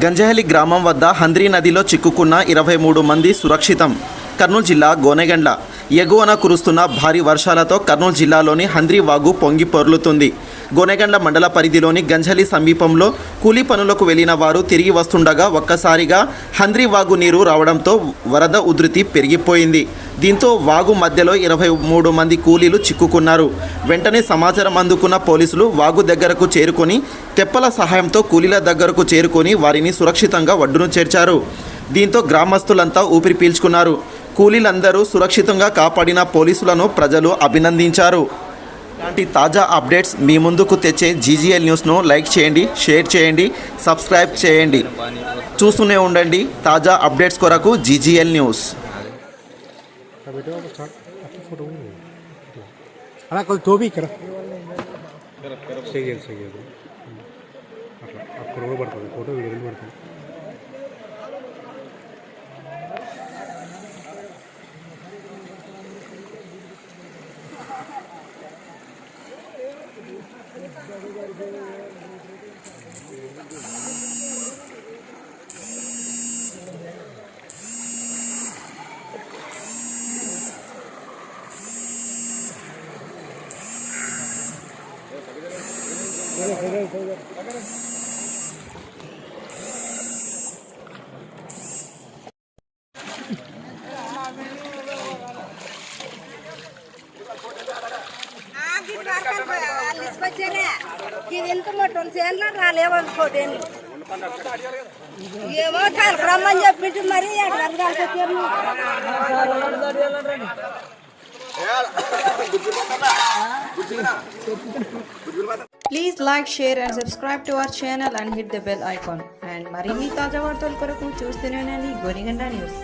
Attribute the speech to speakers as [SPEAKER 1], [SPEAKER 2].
[SPEAKER 1] గంజహలి గ్రామం వద్ద హంద్రీ నదిలో చిక్కుకున్న 23 మంది సురక్షితం. కర్నూలు జిల్లా గోనెగండ్ల ఎగువన కురుస్తున్న భారీ వర్షాలతో కర్నూలు జిల్లాలోని హంద్రీ వాగు పొంగి పొర్లుతుంది. గోనెగండ్ల మండల పరిధిలోని గంజహలి సమీపంలో కూలీ పనులకు వెళ్లిన వారు తిరిగి వస్తుండగా ఒక్కసారిగా హంద్రీ వాగు నీరు రావడంతో వరద ఉధృతి పెరిగిపోయింది. దీంతో వాగు మధ్యలో 23 మంది కూలీలు చిక్కుకున్నారు. వెంటనే సమాచారం అందుకున్న పోలీసులు వాగు దగ్గరకు చేరుకొని తెప్పల సహాయంతో కూలీల దగ్గరకు చేరుకొని వారిని సురక్షితంగా ఒడ్డును చేర్చారు. దీంతో గ్రామస్తులంతా ఊపిరి పీల్చుకున్నారు. కూలీలందరూ సురక్షితంగా కాపాడిన పోలీసులను ప్రజలు అభినందించారు. ఇలాంటి తాజా అప్డేట్స్ మీ ముందుకు తెచ్చే జీజీఎల్ న్యూస్ను లైక్ చేయండి, షేర్ చేయండి, సబ్స్క్రైబ్ చేయండి. చూస్తూనే ఉండండి తాజా అప్డేట్స్ కొరకు జీజీఎల్ న్యూస్.
[SPEAKER 2] ఏమో రమ్మని చెప్పింది మరి
[SPEAKER 3] Please like, share and subscribe to our channel and hit the bell icon. And మరిన్ని తాజా వార్తల కొరకు చూస్తూనే ఉండండి గోనెగండ్ల న్యూస్.